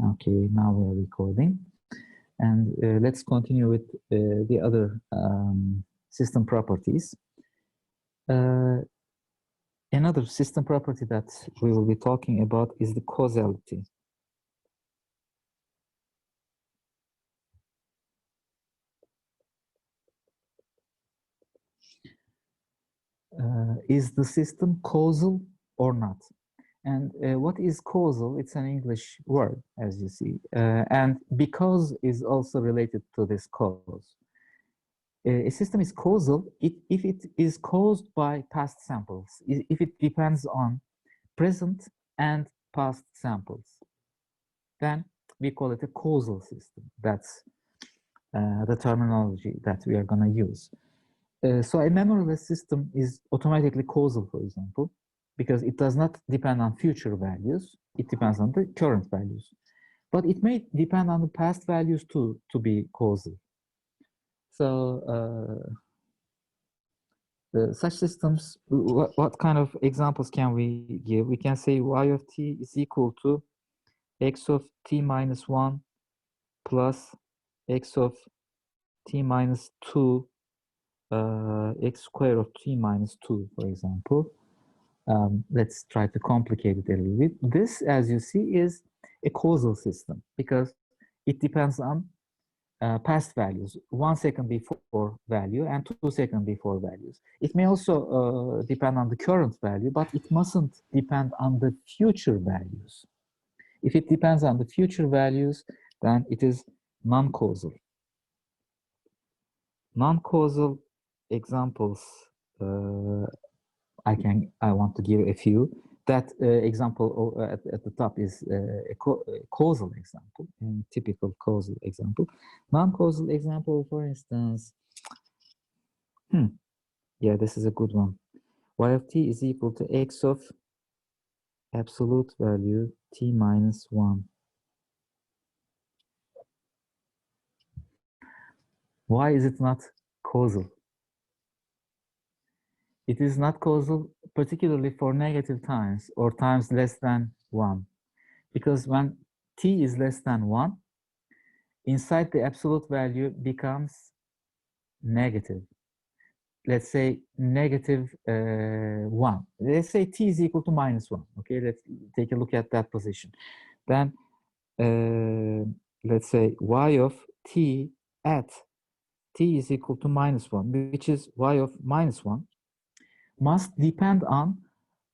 Okay, now we are recording. And let's continue with the other system properties. Another system property that we will be talking about is the causality. Is the system causal or not? And what is causal? It's an English word, as you see. And because is also related to this cause. A system is causal if it is caused by past samples, if it depends on present and past samples. Then we call it a causal system. That's the terminology that we are going to use. So a memoryless system is automatically causal, for example, because it does not depend on future values. It depends on the current values. But it may depend on the past values too to be causal. So such systems, what kind of examples can we give? We can say y of t is equal to x of t minus 1 plus x of t minus 2 x squared of t minus 2, for example. Let's try to complicate it a little bit. This, as you see, is a causal system because it depends on past values, 1 second before value and 2 seconds before values. It may also depend on the current value, but it mustn't depend on the future values. If it depends on the future values, then it is non-causal. Non-causal examples, I want to give a few. That example at the top is a causal example, a typical causal example. Non-causal example, for instance, yeah, this is a good one. Y of t is equal to x of absolute value t minus 1. Why is it not causal? It is not causal, particularly for negative times or times less than 1. Because when t is less than 1, inside the absolute value becomes negative. Let's say negative 1. Let's say t is equal to minus 1. Okay, let's take a look at that position. Then let's say y of t at t is equal to minus 1, which is y of minus 1, must depend on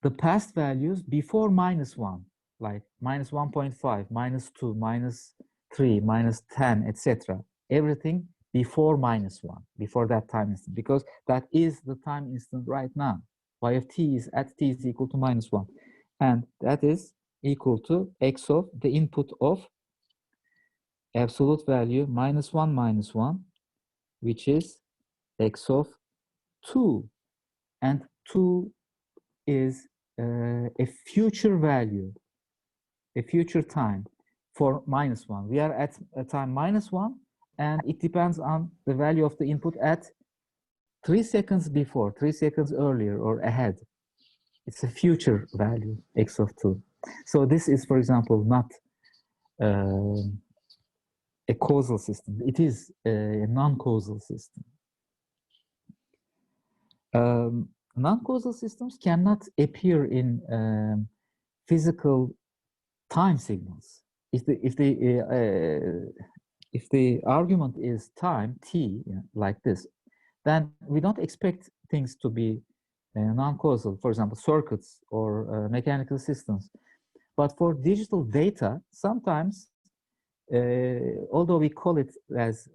the past values before minus 1, like minus 1.5, minus 2, minus 3, minus 10, etc. Everything before minus 1, before that time instant, because that is the time instant right now. Y of t is at t is equal to minus 1. And that is equal to x of the input of absolute value minus 1, which is x of 2. And 2 is a future value, a future time for minus 1. We are at a time minus 1, and it depends on the value of the input at 3 seconds before, 3 seconds earlier or ahead. It's a future value, x of 2. So this is, for example, not a causal system. It is a non-causal system. Non-causal systems cannot appear in physical time signals. If the argument is time t, like this, then we don't expect things to be non-causal. For example, circuits or mechanical systems. But for digital data, sometimes, although we call it as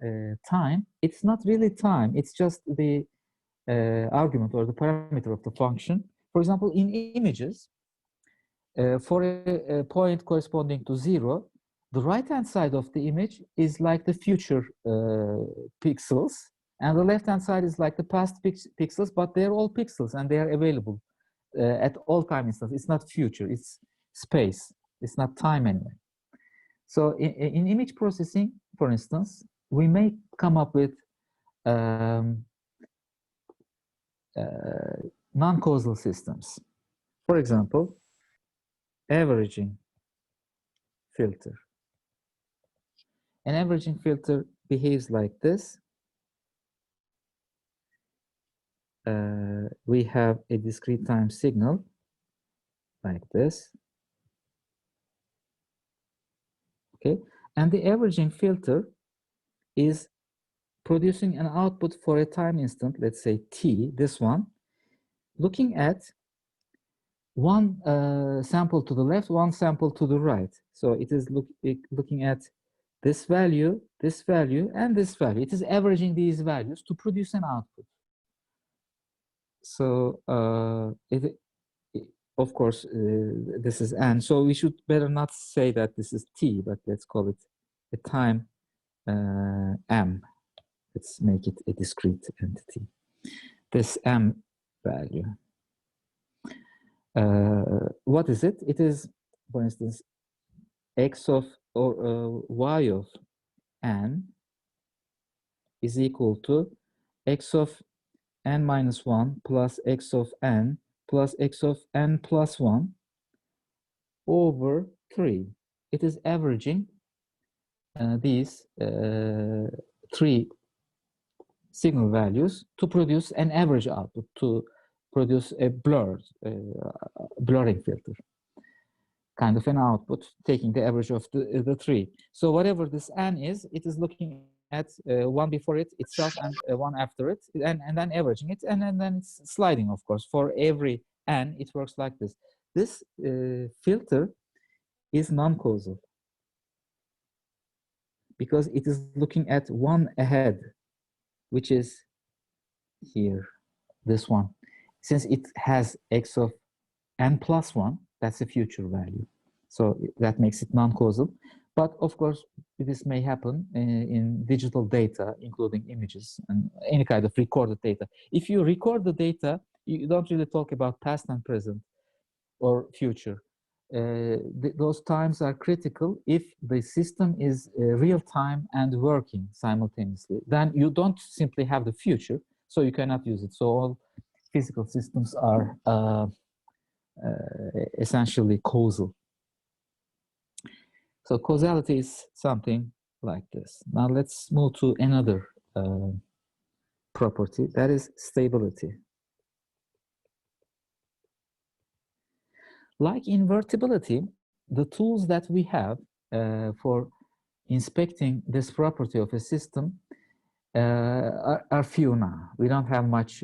time, it's not really time. It's just the argument or the parameter of the function. For example, in images, for a point corresponding to 0, the right-hand side of the image is like the future pixels, and the left-hand side is like the past pixels, but they're all pixels and they are available at all time instants. It's not future, it's space. It's not time anyway. So in image processing, for instance, we may come up with non-causal systems. For example, averaging filter. An averaging filter behaves like this. We have a discrete time signal like this. Okay, and the averaging filter is producing an output for a time instant, let's say t, this one, looking at one sample to the left, one sample to the right. So it is looking at this value, and this value. It is averaging these values to produce an output. So of course, this is n. So we should better not say that this is t, but let's call it a time m. Let's make it a discrete entity. This m value. What is it? It is, for instance, x of or y of n is equal to x of n minus 1 plus x of n plus x of n plus 1 over 3. It is averaging these 3 signal values to produce an average output, to produce a blurring filter, kind of an output, taking the average of the 3. So whatever this n is, it is looking at one before it itself and one after it, and then averaging it, and then it's sliding, of course. For every n, it works like this. This filter is non-causal because it is looking at one ahead, which is here, this one. Since it has x of n plus 1, that's a future value. So that makes it non-causal. But of course, this may happen in digital data, including images and any kind of recorded data. If you record the data, you don't really talk about past and present or future. Those times are critical if the system is real-time and working simultaneously. Then you don't simply have the future, so you cannot use it. So all physical systems are essentially causal. So causality is something like this. Now let's move to another property, that is stability. Like invertibility, the tools that we have for inspecting this property of a system are few now. We don't have much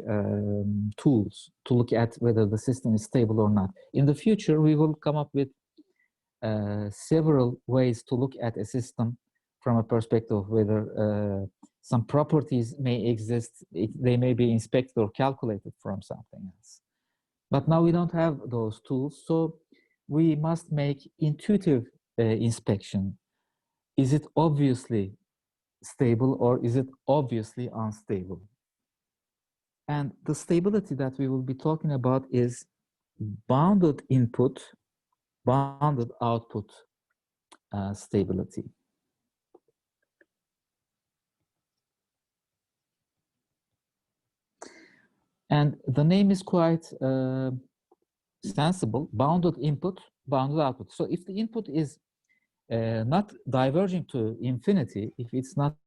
tools to look at whether the system is stable or not. In the future, we will come up with several ways to look at a system from a perspective of whether some properties may exist. They may be inspected or calculated from something else. But now we don't have those tools, so we must make intuitive inspection. Is it obviously stable or is it obviously unstable? And the stability that we will be talking about is bounded input, bounded output stability. And the name is quite sensible: bounded input, bounded output. So if the input is not diverging to infinity, if it's not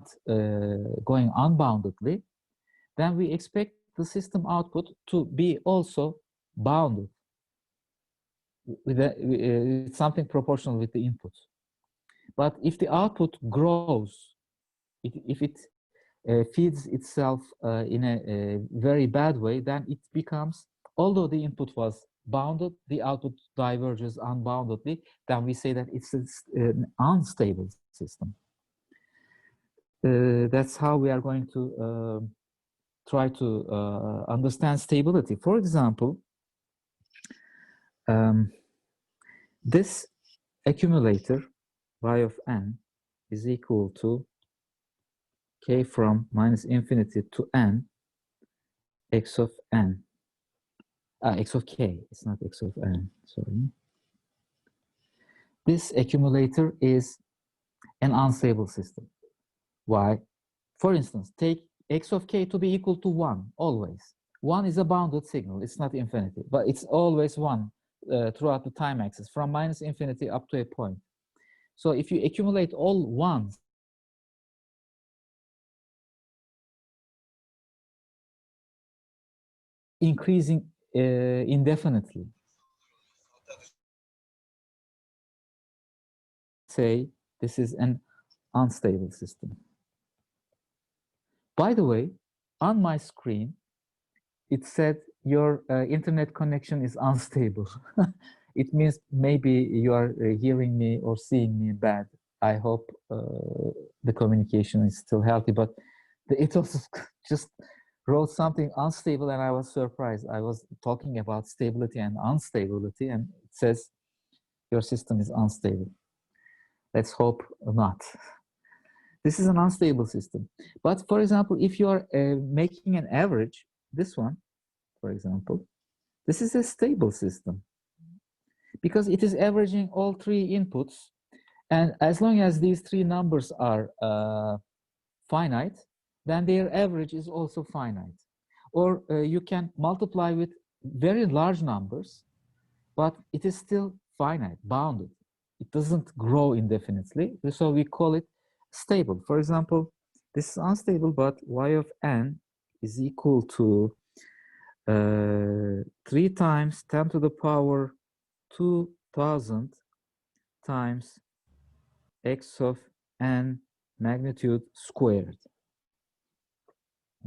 going unboundedly, then we expect the system output to be also bounded with something proportional with the input. But if the output grows, if it feeds itself in a very bad way, then it becomes, although the input was bounded, the output diverges unboundedly, then we say that it's an unstable system. That's how we are going to try to understand stability. For example, this accumulator, y of n, is equal to k from minus infinity to n, x of n. X of k, it's not x of n, sorry. This accumulator is an unstable system. Why? For instance, take x of k to be equal to 1, always. 1 is a bounded signal, it's not infinity, but it's always 1 throughout the time axis, from minus infinity up to a point. So if you accumulate all 1s increasing indefinitely. Say this is an unstable system. By the way, on my screen, it said your internet connection is unstable. It means maybe you are hearing me or seeing me bad. I hope the communication is still healthy, but it also just wrote something unstable and I was surprised. I was talking about stability and instability and it says your system is unstable. Let's hope not. This is an unstable system. But for example, if you are making an average, this one, for example, this is a stable system because it is averaging all three inputs. And as long as these three numbers are finite, then their average is also finite. Or you can multiply with very large numbers, but it is still finite, bounded. It doesn't grow indefinitely, so we call it stable. For example, this is unstable, but y of n is equal to 3 times 10 to the power 2000 times x of n magnitude squared.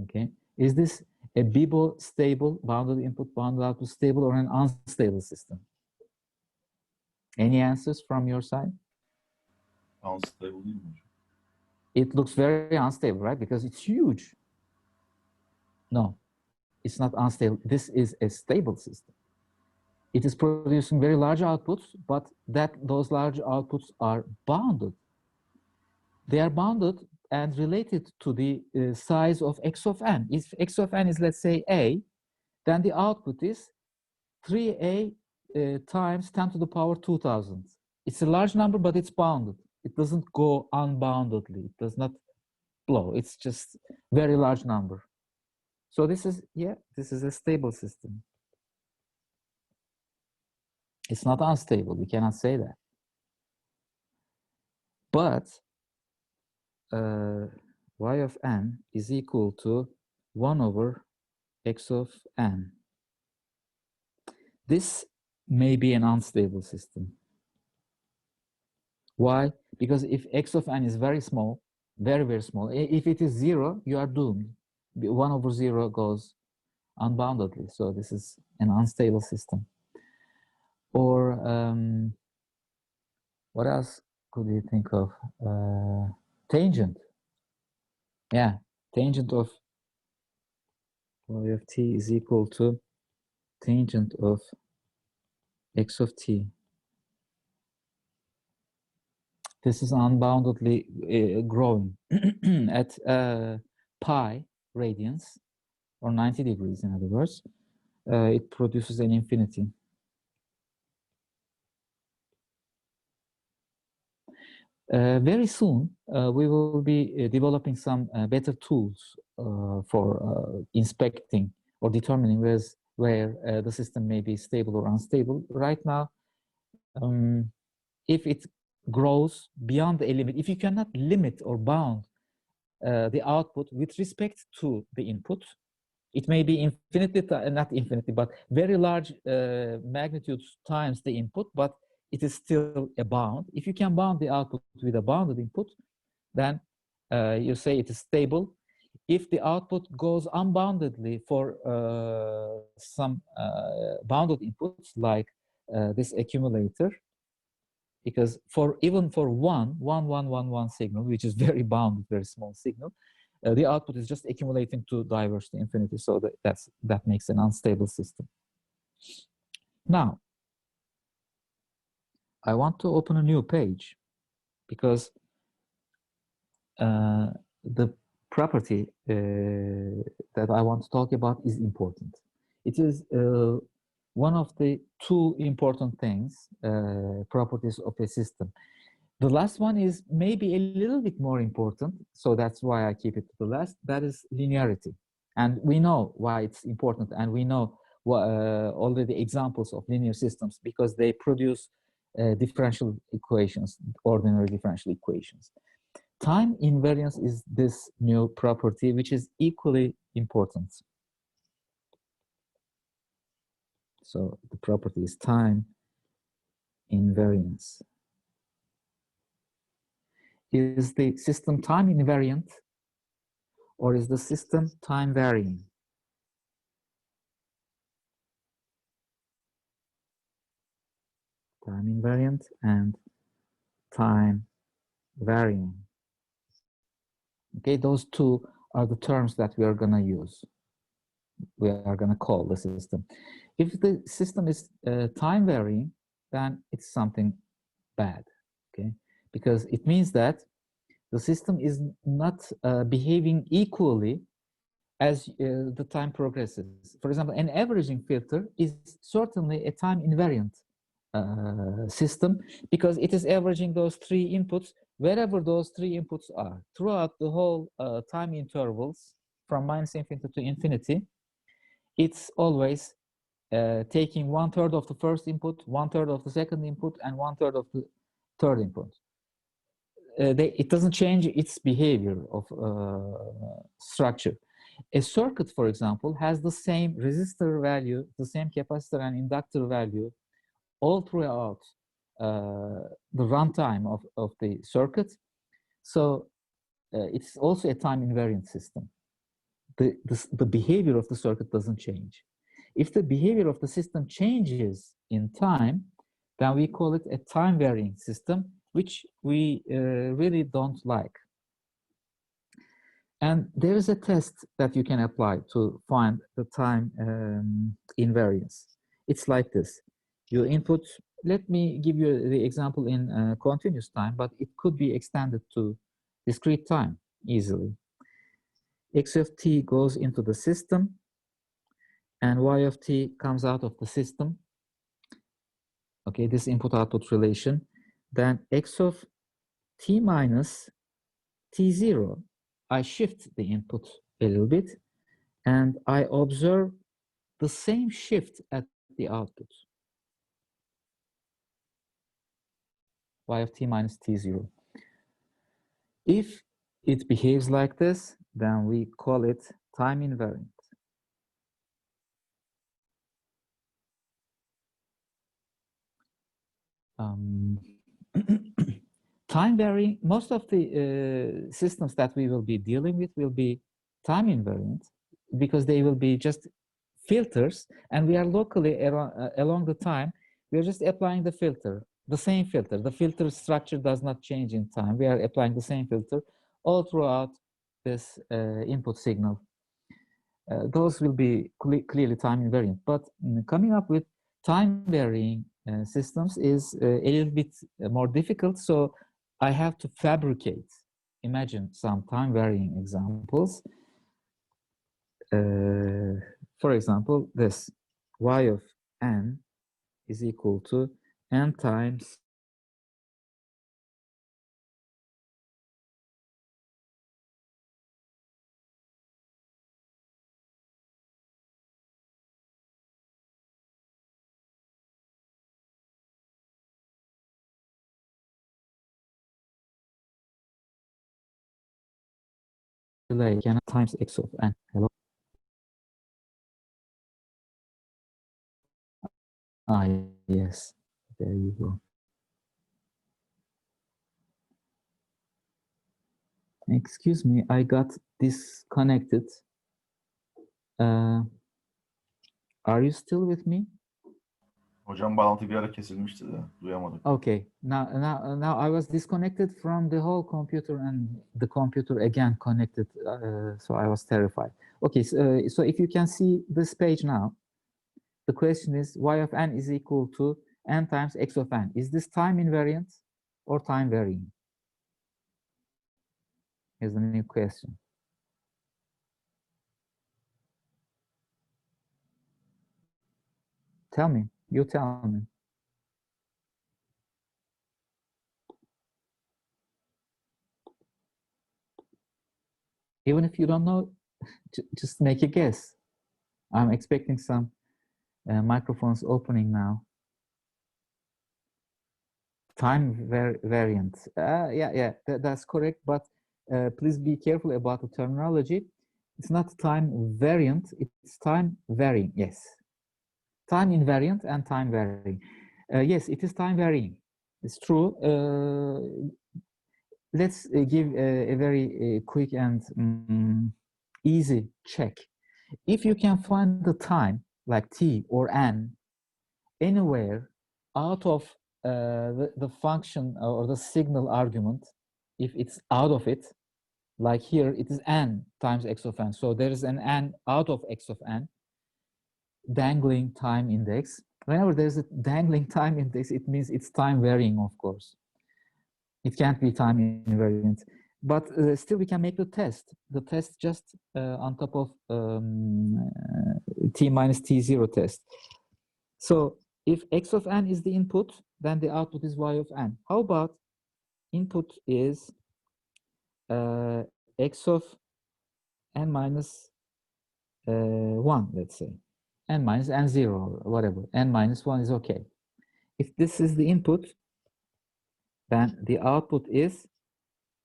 Okay, is this a BIBO stable, bounded input, bounded output stable, or an unstable system? Any answers from your side? Unstable değil mi? It looks very unstable, right? Because it's huge. No, it's not unstable. This is a stable system. It is producing very large outputs, but those large outputs are bounded. They are bounded and related to the size of x of n. If x of n is, let's say, a, then the output is 3a times 10 to the power 2000. It's a large number, but it's bounded. It doesn't go unboundedly. It does not blow. It's just very large number. So this is, yeah, this is a stable system. It's not unstable. We cannot say that. But y of n is equal to 1 over x of n. This may be an unstable system. Why? Because if x of n is very small, very, very small, if it is 0, you are doomed. 1 over 0 goes unboundedly. So this is an unstable system. Or what else could you think of? Tangent. Yeah, tangent of y of t is equal to tangent of x of t. This is unboundedly growing at pi radians, or 90 degrees, in other words. It produces an infinity. Very soon, we will be developing some better tools for inspecting or determining where the system may be stable or unstable. Right now, if it grows beyond a limit, if you cannot limit or bound the output with respect to the input, it may be infinitely, not infinity, but very large magnitudes times the input, but it is still a bound. If you can bound the output with a bounded input, then you say it is stable. If the output goes unboundedly for some bounded inputs, like this accumulator, because even for one signal, which is very bounded, very small signal, the output is just accumulating to diverge to infinity. So that makes an unstable system. Now, I want to open a new page because the property that I want to talk about is important. It is one of the two important things, properties of a system. The last one is maybe a little bit more important, so that's why I keep it to the last. That is linearity. And we know why it's important, and we know already examples of linear systems because they produce differential equations, ordinary differential equations. Time invariance is this new property, which is equally important. So the property is time invariance. Is the system time invariant or is the system time varying? Time invariant and time varying. Okay, those two are the terms that we are going to use. We are going to call the system. If the system is time varying, then it's something bad, okay? Because it means that the system is not behaving equally as the time progresses. For example, an averaging filter is certainly a time invariant system because it is averaging those three inputs wherever those three inputs are throughout the whole time intervals from -infinity to infinity. It's always taking 1/3 of the first input, 1/3 of the second input, and 1/3 of the third input. It doesn't change its behavior of structure. A circuit, for example, has the same resistor value, the same capacitor and inductor value all throughout the runtime of the circuit. So it's also a time invariant system. The behavior of the circuit doesn't change. If the behavior of the system changes in time, then we call it a time varying system, which we really don't like. And there is a test that you can apply to find the time invariance. It's like this. You input, let me give you the example in continuous time, but it could be extended to discrete time easily. X of t goes into the system, and y of t comes out of the system. Okay, this input-output relation. Then x of t minus t0, I shift the input a little bit, and I observe the same shift at the output. Y of t minus t0. If it behaves like this, then we call it time invariant. Time varying, most of the systems that we will be dealing with will be time invariant because they will be just filters, and we are locally along the time, we are just applying the filter, the same filter. The filter structure does not change in time. We are applying the same filter all throughout this input signal. Those will be clearly time invariant, but coming up with time varying systems is a little bit more difficult, so I have to fabricate, imagine some time varying examples. For example, this y of n is equal to n times delay times x of n. Hello? Ah, yes, there you go. Excuse me, I got disconnected. Are you still with me? Hocam bağlantı bir ara kesilmişti de duyamadık. Okay, now I was disconnected from the whole computer and the computer again connected, so I was terrified. Okay, so if you can see this page now, the question is y of n is equal to n times x of n. Is this time invariant or time varying? Here's the new question. Tell me, you tell me. Even if you don't know, just make a guess. I'm expecting some microphones opening now. Time variant. Yeah, that's correct, but please be careful about the terminology. It's not time variant, it's time varying, yes. time invariant and time varying. Yes, it is time varying. It's true. Let's give a very quick and easy check. If you can find the time, like t or n, anywhere out of the function or the signal argument, if it's out of it, like here, it is n times x of n. So there is an n out of x of n, dangling time index. Whenever there's a dangling time index, it means it's time varying, of course. It can't be time invariant. But still, we can make the test. The test just on top of t minus t0 test. So if x of n is the input, then the output is y of n. How about input is x of n minus 1, let's say. N minus n0 or whatever. N minus 1 is okay. If this is the input, then the output is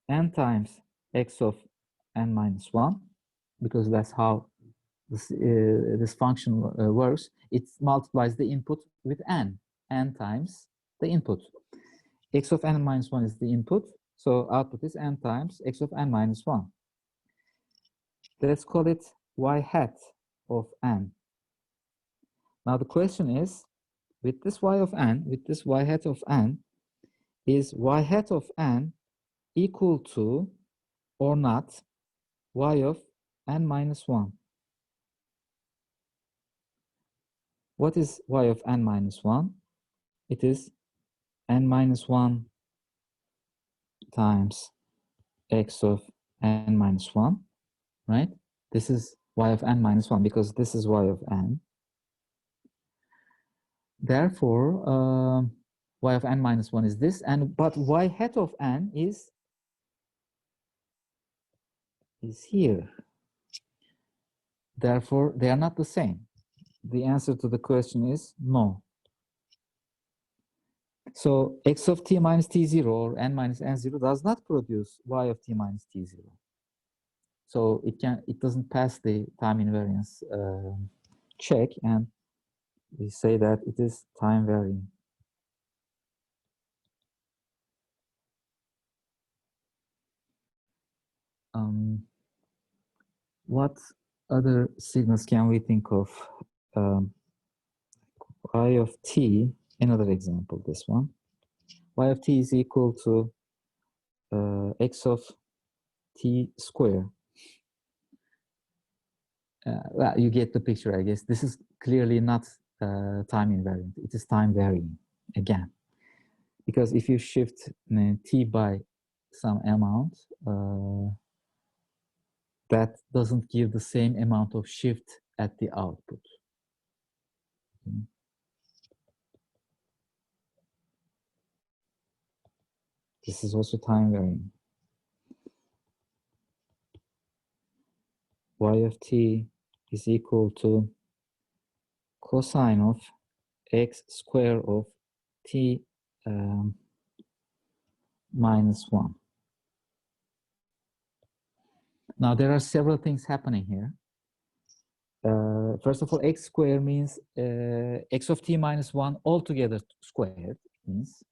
n times x of n minus 1, because that's how this function works. It multiplies the input with n times the input. X of n minus 1 is the input, so output is n times x of n minus 1. Let's call it y hat of n. Now the question is, with this y of n, with this y hat of n, is y hat of n equal to or not y of n minus 1? What is y of n minus 1? It is n minus 1 times x of n minus 1, right? This is y of n minus 1 because this is y of n. Therefore, y of n minus 1 is this, but y hat of n is here. Therefore, they are not the same. The answer to the question is no. So x of t minus t0 or n minus n0 does not produce y of t minus t0. So it doesn't pass the time invariance check, and we say that it is time varying. What other signals can we think of? Y of t, another example, this one. Y of t is equal to x of t square. Well, you get the picture, I guess. This is clearly not time invariant. It is time varying again. Because if you shift t by some amount, that doesn't give the same amount of shift at the output. Okay. This is also time varying. Y of t is equal to cosine of x square of t minus 1. Now, there are several things happening here. First of all, x squared means x of t minus 1 altogether squared, means.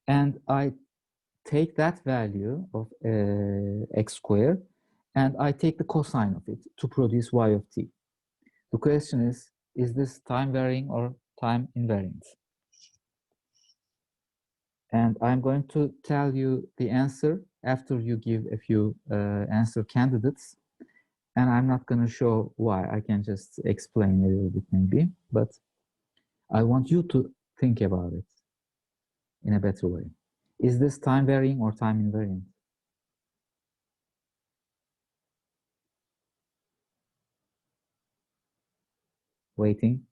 And I take that value of x squared, and I take the cosine of it to produce y of t. The question is this time varying or time invariant? And I'm going to tell you the answer after you give a few answer candidates. And I'm not going to show why. I can just explain a little bit maybe, but I want you to think about it in a better way. Is this time varying or time invariant? Waiting.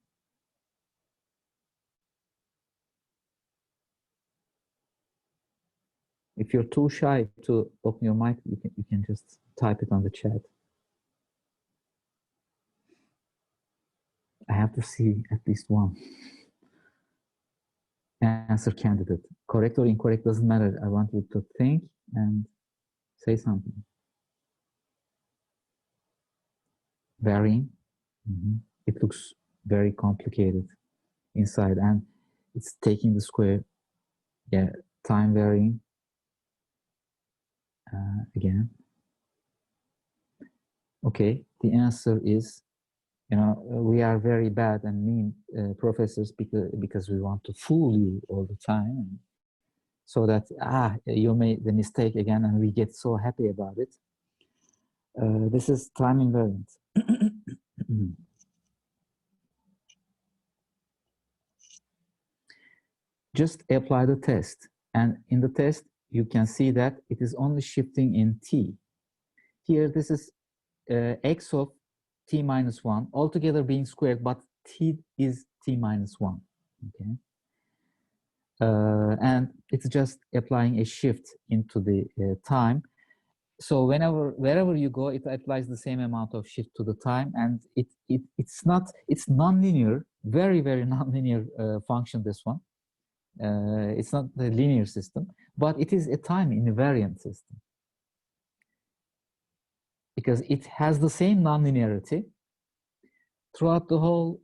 If you're too shy to open your mic, you can just type it on the chat. I have to see at least one answer candidate. Correct or incorrect doesn't matter. I want you to think and say something. Varying. It looks very complicated inside, and it's taking the square, yeah, time varying again. Okay, the answer is, you know, we are very bad and mean professors because we want to fool you all the time, so that you made the mistake again, and we get so happy about it. This is time invariant. Just apply the test, and in the test you can see that it is only shifting in t. Here this is x of t minus 1 altogether being squared, but t is t minus 1. Okay, and it's just applying a shift into the time. So wherever you go, it applies the same amount of shift to the time, and it's nonlinear, very nonlinear function. This one, it's not the linear system, but it is a time invariant system because it has the same nonlinearity throughout the whole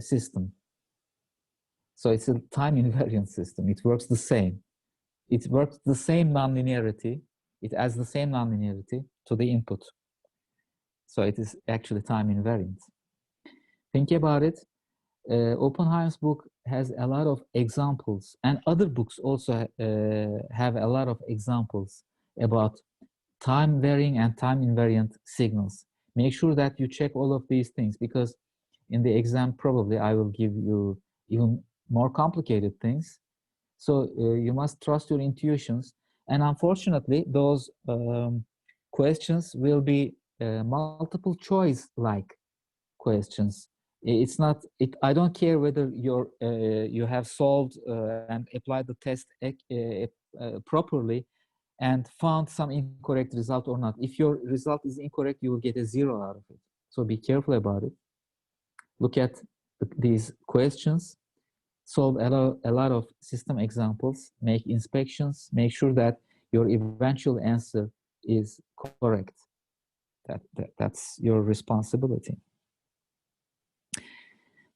system. So it's a time invariant system. It works the same. It works the same nonlinearity. It adds the same nonlinearity to the input. So it is actually time invariant. Think about it. Oppenheim's book has a lot of examples, and other books also have a lot of examples about time varying and time invariant signals. Make sure that you check all of these things, because in the exam probably I will give you even more complicated things. So you must trust your intuitions, and unfortunately those questions will be multiple choice like questions. It's not, I don't care whether you have solved and applied the test properly and found some incorrect result or not. If your result is incorrect, you will get a 0 out of it. So be careful about it. Look at these questions, solve a lot of system examples, make inspections, make sure that your eventual answer is correct. That's your responsibility.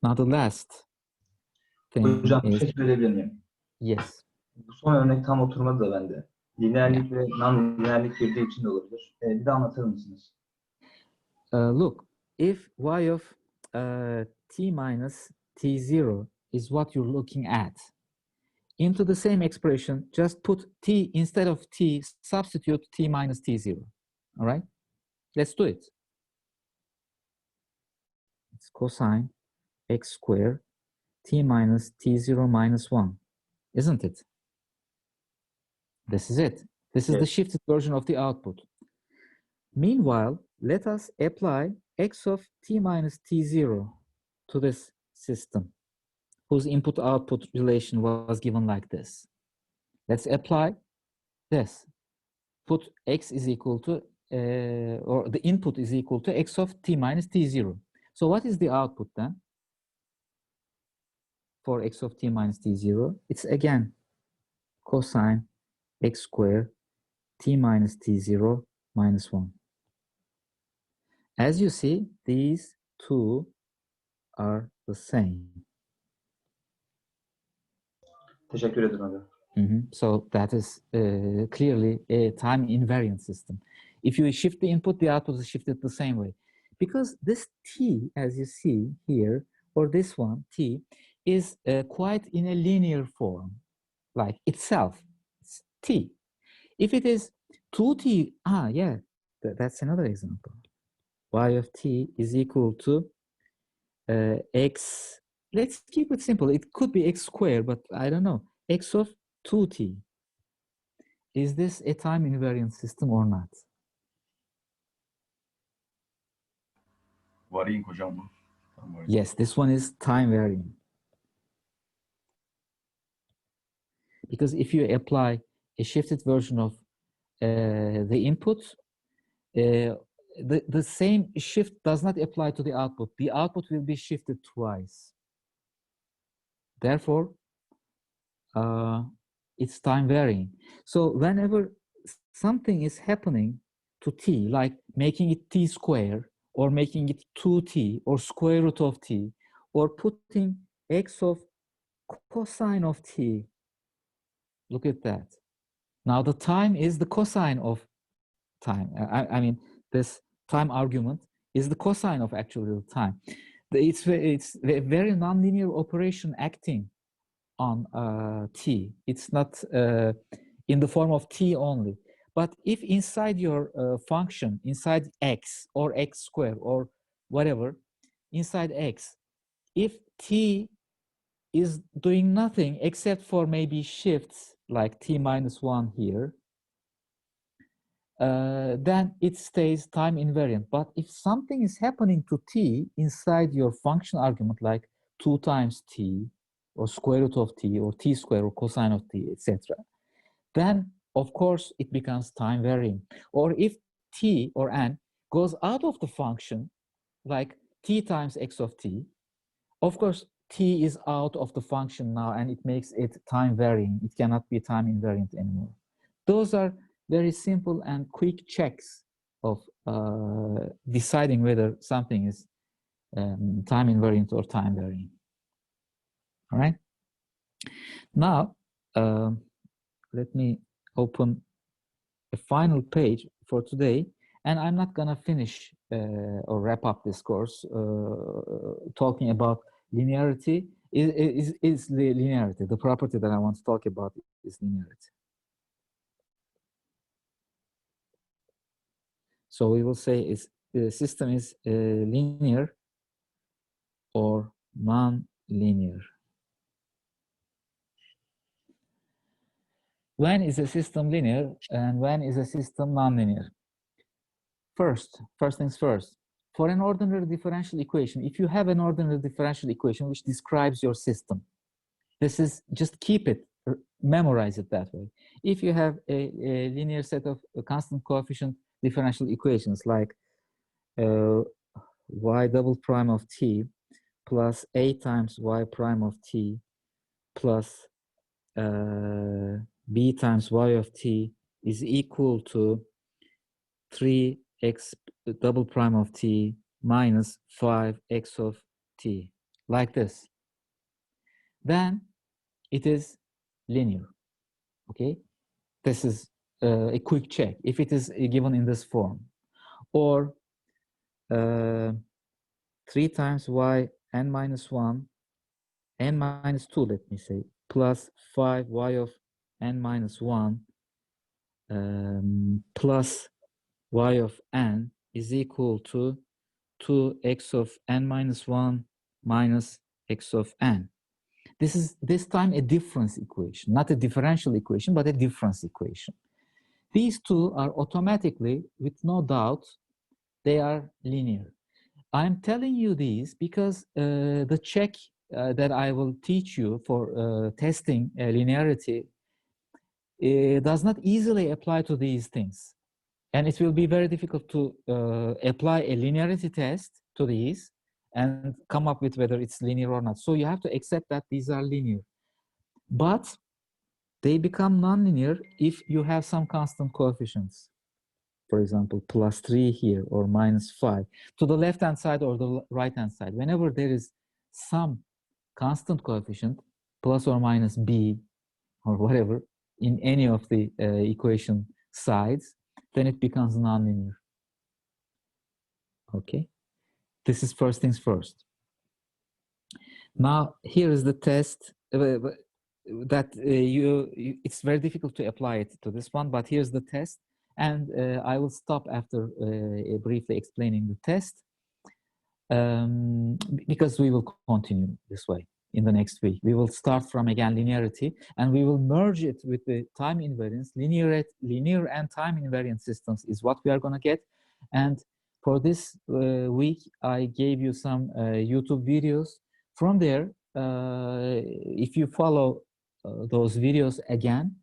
Now the last thing Hocam is, şey söyleyebilir miyim? yes. Bu son örnek tam oturmadı da bende. Lineerlik ve non-lineerlik girdiği için de olabilir. Bir de anlatır mısınız? Look, if y of t minus t0 is what you're looking at, into the same expression, just put t instead of t, substitute t minus t0. All right? Let's do it. It's cosine x squared t minus t0 minus 1, isn't it? This is it. This is the shifted version of the output. Meanwhile, let us apply x of t minus t0 to this system, whose input-output relation was given like this. Let's apply this. Put x is equal to, or the input is equal to x of t minus t0. So what is the output then for x of t minus t0? It's again cosine x squared t minus t0 minus 1. As you see, these two are the same. Teşekkür ederim hocam. So that is clearly a time invariant system. If you shift the input, the output is shifted the same way. Because this t, as you see here, or this one, t, is quite in a linear form, like itself, it's t. If it is 2t, yeah, that's another example. Y of t is equal to x, let's keep it simple. It could be x squared, but I don't know. X of 2t. Is this a time invariant system or not? Varying hocam bu. Yes, this one is time varying. Because if you apply a shifted version of the input, the same shift does not apply to the output. The output will be shifted twice. Therefore, it's time varying. So whenever something is happening to t, like making it t square or making it 2t, or square root of t, or putting x of cosine of t. Look at that. Now the time is the cosine of time. I mean, this time argument is the cosine of actual real time. It's a very nonlinear operation acting on t. It's not in the form of t only. But if inside your function, inside x or x squared or whatever, inside x, if t is doing nothing except for maybe shifts like t minus 1 here, then it stays time invariant. But if something is happening to t inside your function argument, like 2 times t, or square root of t, or t squared, or cosine of t, etc., then of course it becomes time varying. Or if t or n goes out of the function, like t times x of t, of course t is out of the function now, and it makes it time varying. It cannot be time invariant anymore. Those are very simple and quick checks of deciding whether something is time invariant or time varying. All right. Now, let me open a final page for today, and I'm not gonna finish or wrap up this course talking about linearity. Is linearity. The property that I want to talk about is linearity. So we will say is the system is linear or non-linear. When is a system linear and when is a system non-linear? First things first, for an ordinary differential equation, if you have an ordinary differential equation which describes your system, this is, just keep it, memorize it that way. If you have a linear set of constant coefficient differential equations like y double prime of t plus a times y prime of t plus b times y of t is equal to 3x double prime of t minus 5x of t, like this, then it is linear. Okay, this is a quick check if it is given in this form. Or 3 times y n minus 1 n minus 2, let me say, plus 5y of n minus 1 plus y of n is equal to 2x of n minus 1 minus x of n. This is this time a difference equation, not a differential equation, but a difference equation. These two are automatically, with no doubt, they are linear. I'm telling you these because the check that I will teach you for testing linearity does not easily apply to these things. And it will be very difficult to apply a linearity test to these and come up with whether it's linear or not. So you have to accept that these are linear. But they become nonlinear if you have some constant coefficients. For example, plus 3 here or minus 5 to the left-hand side or the right-hand side. Whenever there is some constant coefficient, plus or minus b or whatever, in any of the equation sides, then it becomes nonlinear. Okay, this is first things first. Now here is the test that it's very difficult to apply it to this one, but here's the test. And I will stop after briefly explaining the test because we will continue this way in the next week. We will start from, again, linearity, and we will merge it with the time invariance. Linear and time invariant systems is what we are going to get. And for this week, I gave you some YouTube videos. From there, if you follow those videos again,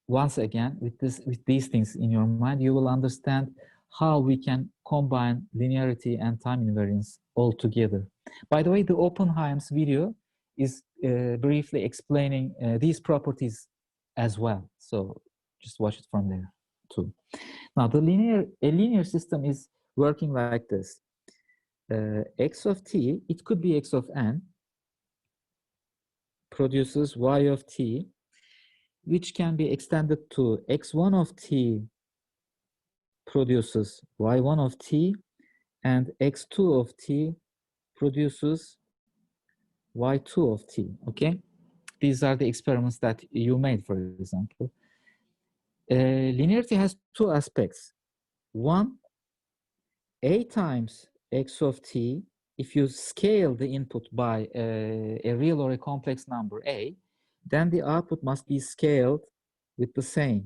once again, with these things in your mind, you will understand how we can combine linearity and time invariance all together. By the way, the Oppenheim's video is briefly explaining these properties as well. So just watch it from there too. Now, a linear system is working like this. X of t, it could be x of n, produces y of t, which can be extended to x1 of t produces y1 of t, and x2 of t produces y2 of t, okay? These are the experiments that you made, for example. Linearity has two aspects. One, a times x of t, if you scale the input by a real or a complex number a, then the output must be scaled with the same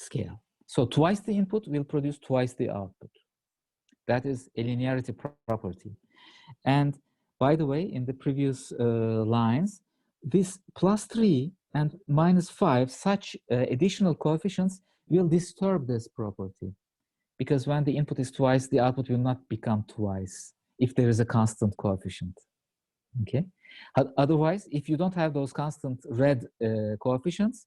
scale. So twice the input will produce twice the output. That is a linearity property. And by the way, in the previous lines, this +3 and -5, such additional coefficients will disturb this property. Because when the input is twice, the output will not become twice if there is a constant coefficient, okay? Otherwise, if you don't have those constant red coefficients,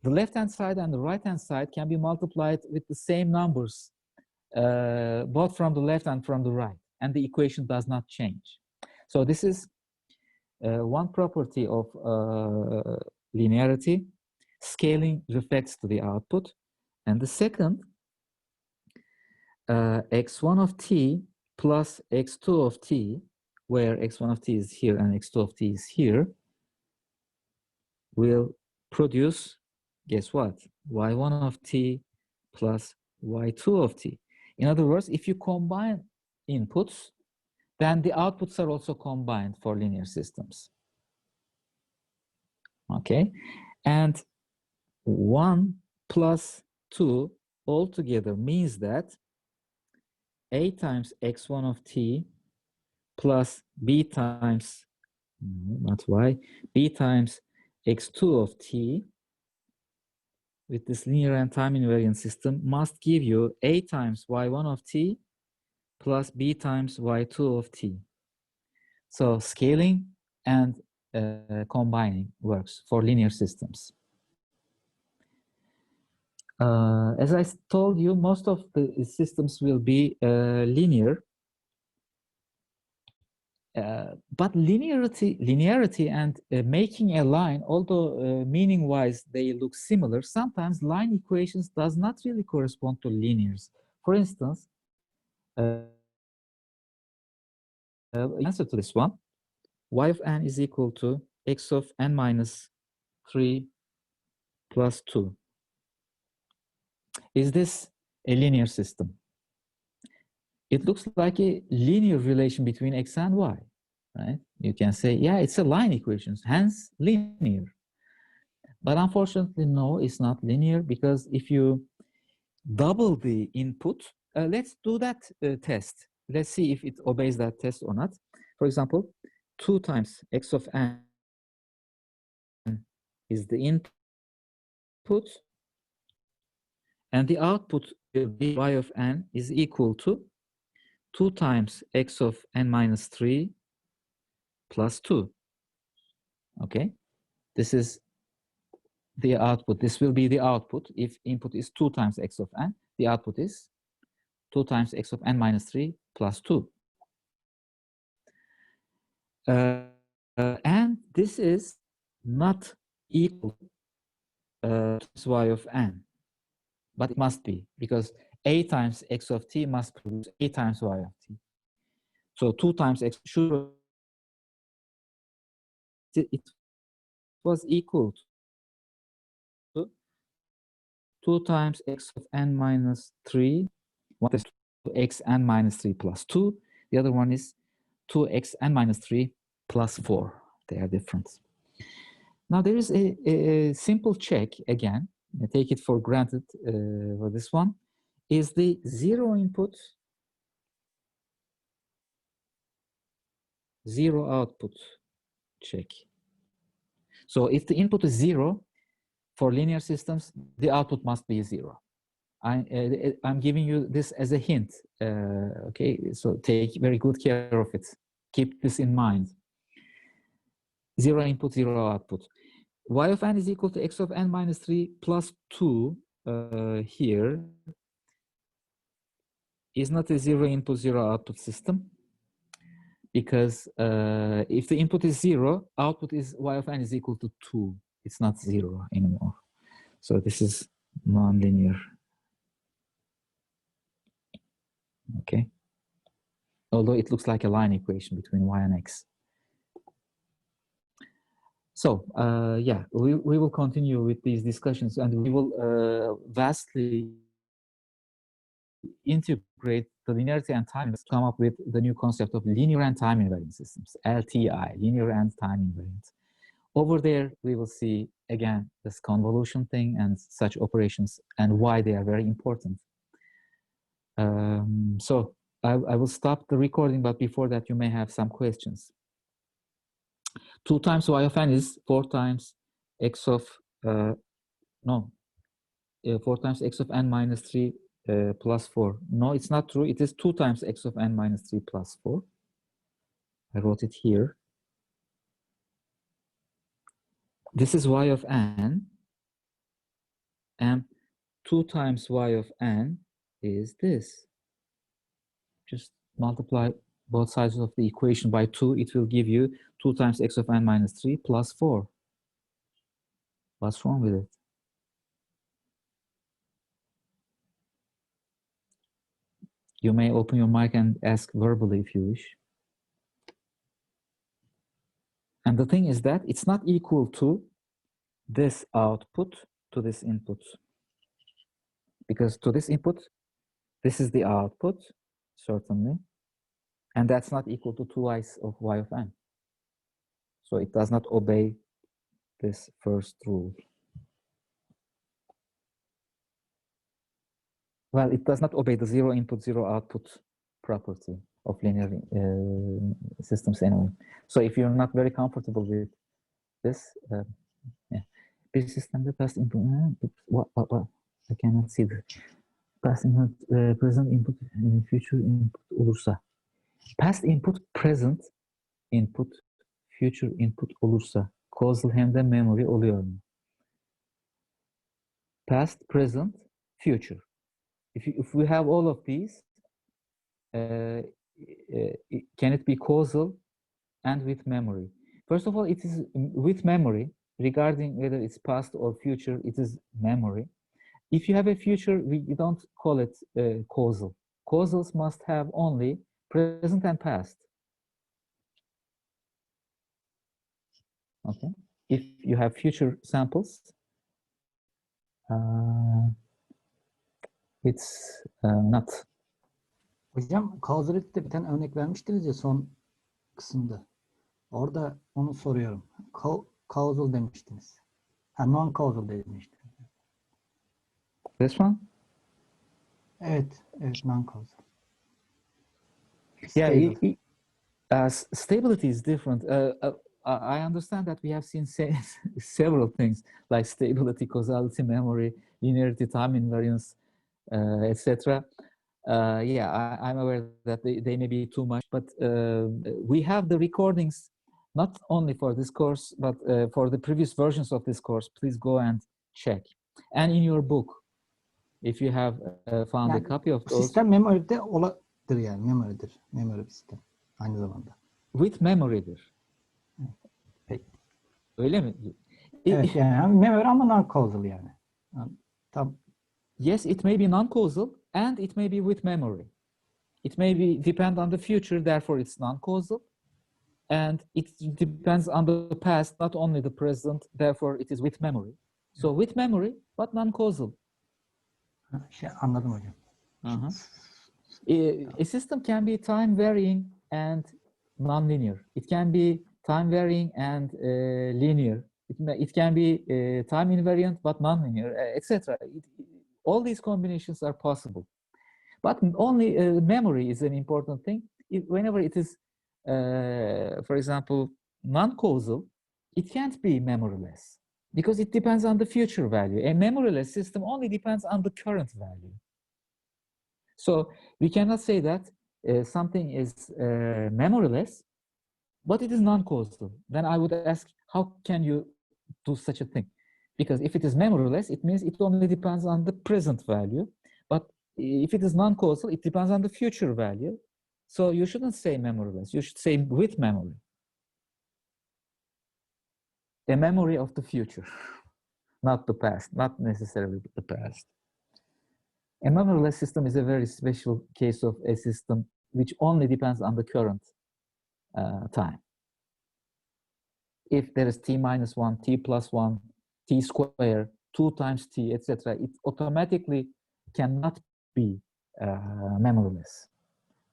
the left-hand side and the right-hand side can be multiplied with the same numbers, both from the left and from the right, and the equation does not change. So this is one property of linearity. Scaling reflects to the output. And the second, x1 of t plus x2 of t, where x1 of t is here and x2 of t is here, will produce, guess what? y1 of t plus y2 of t. In other words, if you combine inputs, then the outputs are also combined for linear systems. Okay, and 1 plus 2 altogether means that a times x1 of t plus b times, not y, b times x2 of t with this linear and time invariant system must give you a times y1 of t plus b times y2 of t. So scaling and combining works for linear systems. As I told you, most of the systems will be linear. But linearity and making a line, although meaning-wise they look similar, sometimes line equations does not really correspond to linears. For instance, answer to this one, y of n is equal to x of n minus 3 plus 2. Is this a linear system? It looks like a linear relation between x and y, right? You can say, yeah, it's a line equation, hence linear. But unfortunately, no, it's not linear, because if you double the input, let's do that test. Let's see if it obeys that test or not. For example, 2 times x of n is the input, and the output will be y of n is equal to 2 times x of n minus 3 plus 2. Okay, this is the output. This will be the output. If input is 2 times x of n, the output is 2 times x of n minus 3 plus 2. And this is not equal to y of n, but it must be, because a times x of t must produce a times y of t. So 2 times x should, it was equal to 2 times x of n minus 3. One is 2xn minus 3 plus 2. The other one is 2xn minus 3 plus 4. They are different. Now there is a simple check again. I take it for granted for this one. Is the zero input, zero output check. So if the input is 0 for linear systems, the output must be 0. I'm giving you this as a hint. Okay, so take very good care of it. Keep this in mind. 0 input, 0 output. Y of n is equal to x of n minus 3 plus 2 here. is not a zero input, zero output system, because if the input is 0, output is y of n is equal to 2. It's not 0 anymore. So this is nonlinear. Okay. Although it looks like a line equation between y and x. So yeah, we will continue with these discussions, and we will vastly integrate the linearity and time to come up with the new concept of linear and time invariant systems, LTI, linear and time invariant. Over there, we will see again this convolution thing and such operations and why they are very important. So I will stop the recording, but before that, you may have some questions. 2 times y of n is 4 times x of, 4 times x of n minus 3 plus 4. No, it's not true. It is 2 times x of n minus 3 plus 4. I wrote it here. This is y of n, and 2 times y of n is this. Just multiply both sides of the equation by 2. It will give you 2 times x of n minus 3 plus 4. What's wrong with it? You may open your mic and ask verbally if you wish. And the thing is that it's not equal to this output to this input. Because to this input, this is the output, certainly. And that's not equal to 2i of y of n. So it does not obey this first rule. Well, it does not obey the zero input, zero output property of linear systems anyway. So if you're not very comfortable with this, yeah. Bir systemde past input, what? I cannot see the past input, present input, future input olursa. Past input, present input, future input olursa, causal hem de memory oluyor mu? Past, present, future. If we have all of these, can it be causal and with memory? First of all, it is with memory. Regarding whether it's past or future, it is memory. If you have a future, we don't call it causal. Causals must have only present and past. Okay. If you have future samples, it's not. Hocam, causality'de bir tane örnek vermiştiniz ya son kısımda. Orada onu soruyorum. Causal demiştiniz. Non-causal demiştiniz. This one? Evet, non-causal. Yeah, stability is different. I understand that we have seen several things like stability, causality, memory, linearity, time invariance, etc. Yeah, I'm aware that they may be too much, but we have the recordings not only for this course, but for the previous versions of this course. Please go and check. And in your book, if you have found a copy of those. Sistem memory'de olabilir yani, memory'dir. Memory bir sistem aynı zamanda. With memory'dir. Peki. Öyle mi? Evet, yani memory ama non-causal yani. Tam. Yes, it may be non-causal and it may be with memory. It may be depend on the future, therefore it's non-causal. And it depends on the past, not only the present, therefore it is with memory. So with memory, but non-causal. Anladım hocam. A system can be time varying and non-linear. It can be time varying and linear. It can be time invariant but non-linear, etc. All these combinations are possible. But only memory is an important thing. Whenever it is, for example, non-causal, it can't be memoryless because it depends on the future value. A memoryless system only depends on the current value. So we cannot say that something is memoryless, but it is non-causal. Then I would ask, how can you do such a thing? Because if it is memoryless, it means it only depends on the present value, but if it is non-causal, it depends on the future value. So you shouldn't say memoryless. You should say with memory. A memory of the future, not the past, not necessarily the past. A memoryless system is a very special case of a system which only depends on the current time. If there is t minus 1, t plus 1, t square, 2 times t, etc., it automatically cannot be memoryless.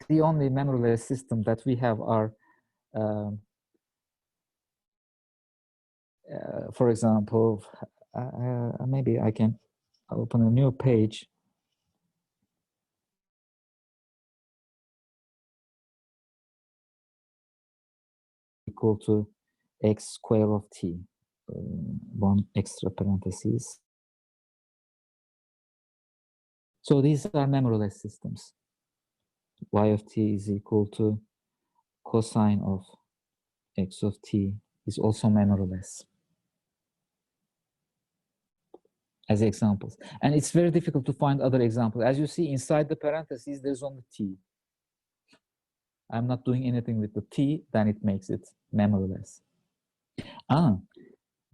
The only memoryless system that we have are, for example, maybe I can open a new page. Equal to x square of t, one extra parentheses. So these are memoryless systems. Y of t is equal to cosine of x of t is also memoryless, as examples. And it's very difficult to find other examples. As you see, inside the parentheses, there's only t. I'm not doing anything with the t, then it makes it memoryless.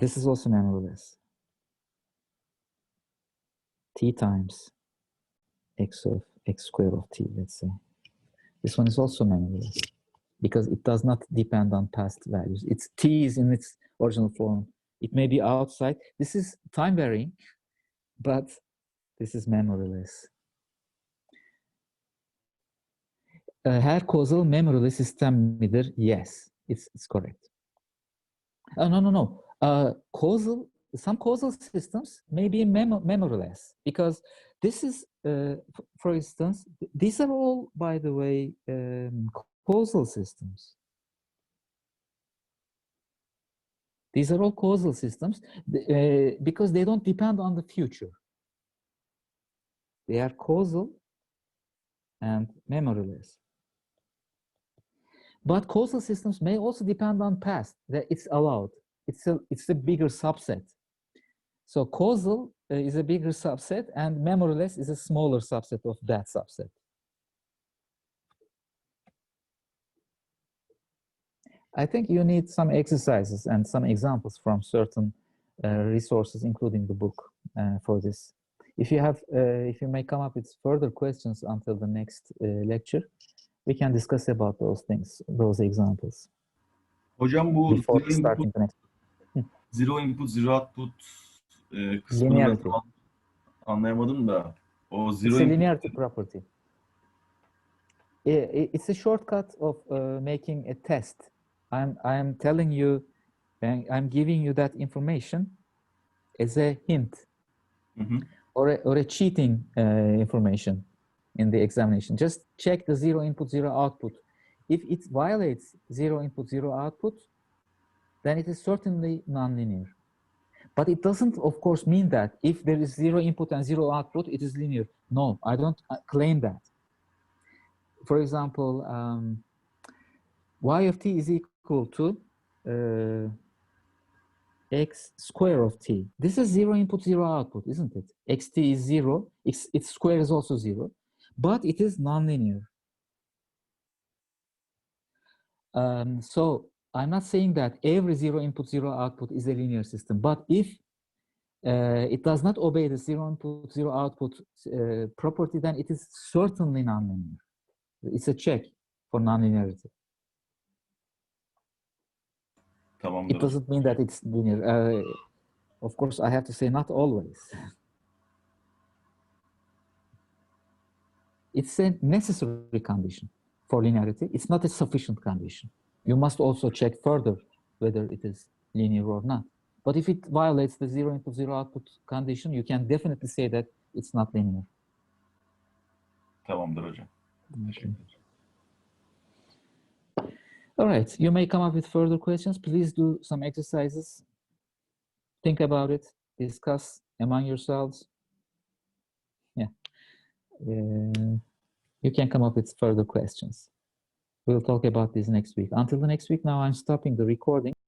This is also memoryless. T times x of x square of t, let's say. This one is also memoryless because it does not depend on past values. It's t is in its original form. It may be outside. This is time varying, but this is memoryless. Her causal memoryless sistem midir? Yes, it's correct. No. Some causal systems may be memoryless because this is, for instance, these are all, by the way, causal systems. These are all causal systems because they don't depend on the future. They are causal and memoryless. But causal systems may also depend on past. That it's allowed. It's a bigger subset. So causal is a bigger subset, and memoryless is a smaller subset of that subset. I think you need some exercises and some examples from certain resources, including the book, for this. If you may come up with further questions until the next lecture, we can discuss about those things, those examples. Hocam bu Before starting the next. zero input, zero output kısmını ben Linearity. tam anlayamadım da. O zero It's a input linearity property. It's a shortcut of making a test. I'm telling you, I'm giving you that information as a hint or a cheating information in the examination. Just check the zero input, zero output. If it violates zero input, zero output, then it is certainly nonlinear. But it doesn't, of course, mean that if there is zero input and zero output, it is linear. No, I don't claim that. For example, y of t is equal to x square of t. This is zero input, zero output, isn't it? Xt is zero, its square is also zero, but it is nonlinear. So I'm not saying that every zero input, zero output is a linear system, but if it does not obey the zero input, zero output property, then it is certainly nonlinear. It's a check for nonlinearity. Tamamdır. It doesn't mean that it's linear. Of course, I have to say not always. It's a necessary condition for linearity. It's not a sufficient condition. You must also check further whether it is linear or not. But if it violates the zero input, zero output condition, you can definitely say that it's not linear. Tamamdır hocam. Okay. All right, you may come up with further questions. Please do some exercises. Think about it, discuss among yourselves. Yeah, you can come up with further questions. We'll talk about this next week. Until the next week, now I'm stopping the recording.